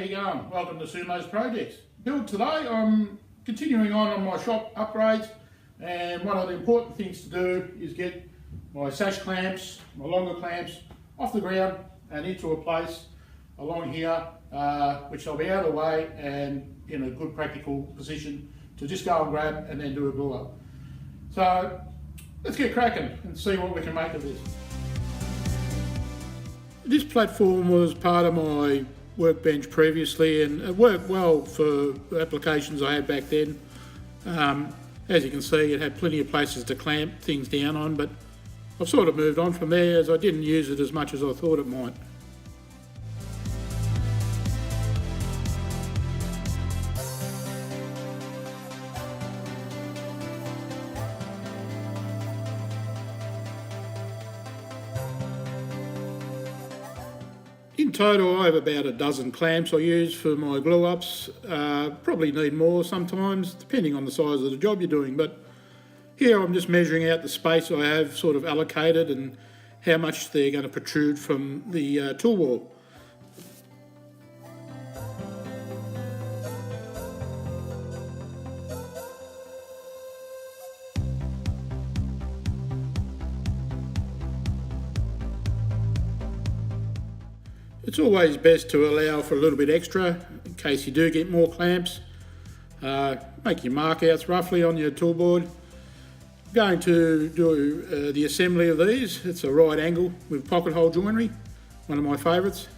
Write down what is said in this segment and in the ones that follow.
you going? Welcome to Sumo's Projects. Build today, I'm continuing on my shop upgrades, and one of the important things to do is get my sash clamps, my longer clamps, off the ground and into a place along here, which I'll be out of the way and in a good practical position to just go and grab and then do a glue up. So let's get cracking and see what we can make of this. This platform was part of my workbench previously, and it worked well for the applications I had back then. As you can see, it had plenty of places to clamp things down on, but I've sort of moved on from there as I didn't use it as much as I thought it might. In total, I have about a dozen clamps I use for my glue ups. Probably need more sometimes, depending on the size of the job you're doing. But here I'm just measuring out the space I have sort of allocated and how much they're going to protrude from the tool wall. It's always best to allow for a little bit extra in case you do get more clamps. Make your markouts roughly on your toolboard. I'm going to do the assembly of these. It's a right angle with pocket hole joinery, one of my favourites.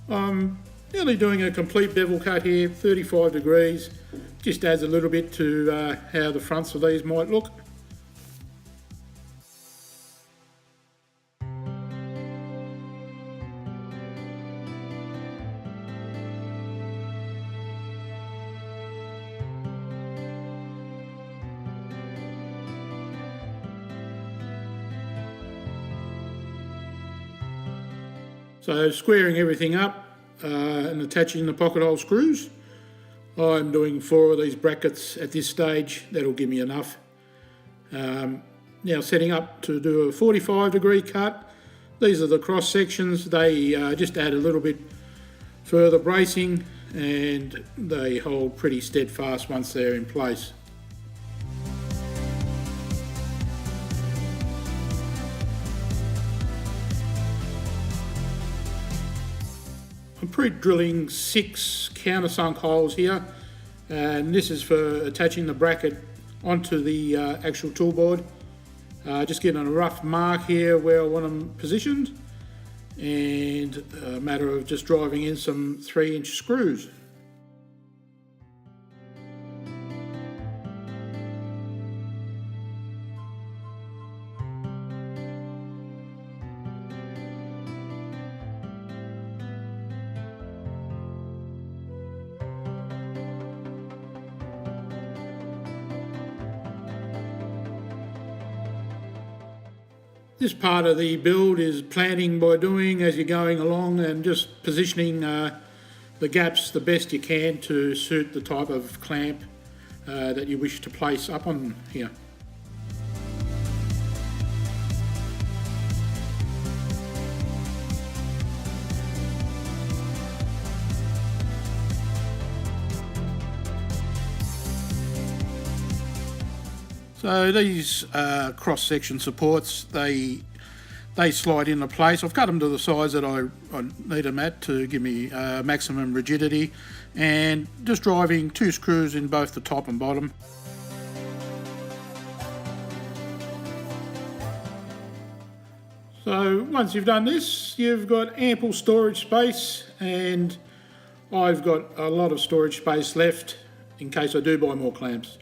I'm nearly doing a complete bevel cut here, 35 degrees. Just adds a little bit to how the fronts of these might look. So squaring everything up and attaching the pocket hole screws. I'm doing 4 of these brackets at this stage, that'll give me enough. Now setting up to do a 45 degree cut. These are the cross sections, they just add a little bit further bracing and they hold pretty steadfast once they're in place. I'm pre-drilling 6 countersunk holes here, and this is for attaching the bracket onto the actual toolboard. Just getting a rough mark here where I want them positioned, and a matter of just driving in some 3-inch screws. This part of the build is planning by doing as you're going along and just positioning the gaps the best you can to suit the type of clamp that you wish to place up on here. So these cross-section supports, they slide into place. I've cut them to the size that I need them at to give me maximum rigidity, and just driving 2 screws in both the top and bottom. So once you've done this, you've got ample storage space, and I've got a lot of storage space left in case I do buy more clamps.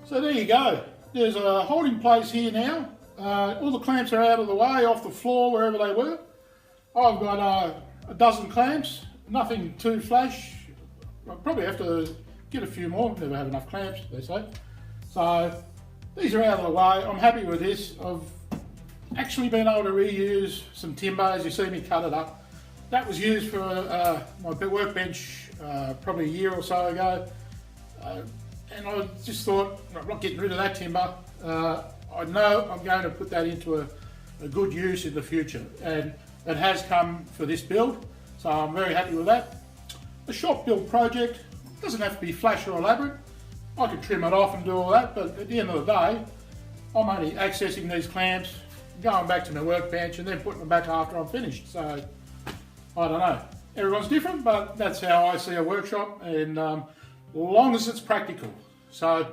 So there you go. There's a holding place here now. All the clamps are out of the way, off the floor, wherever they were. I've got a dozen clamps, nothing too flash. I'll probably have to get a few more, never have enough clamps, they say. So these are out of the way. I'm happy with this. I've actually been able to reuse some timber, as you see me cut it up. That was used for my workbench probably a year or so ago. And I just thought, I'm not getting rid of that timber. I know I'm going to put that into a good use in the future, and it has come for this build, so I'm very happy with that. A shop build project doesn't have to be flash or elaborate. I can trim it off and do all that, but at the end of the day, I'm only accessing these clamps, going back to my workbench and then putting them back after I'm finished. So, I don't know. Everyone's different, but that's how I see a workshop, and long as it's practical. So,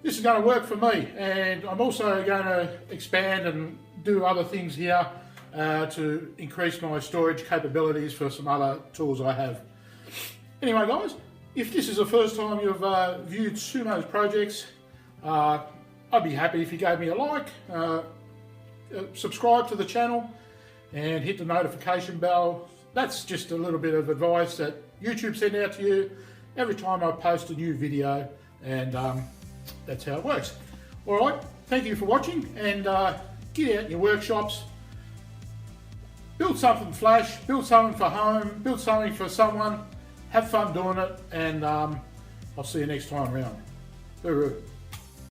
this is going to work for me, and I'm also going to expand and do other things here to increase my storage capabilities for some other tools I have. Anyway guys, if this is the first time you've viewed Sumo's projects, I'd be happy if you gave me a like, subscribe to the channel and hit the notification bell. That's just a little bit of advice that YouTube sends out to you every time I post a new video, and that's how it works. Alright, thank you for watching, and get out in your workshops, build something flash, build something for home, build something for someone, have fun doing it, and I'll see you next time around. Hooroo.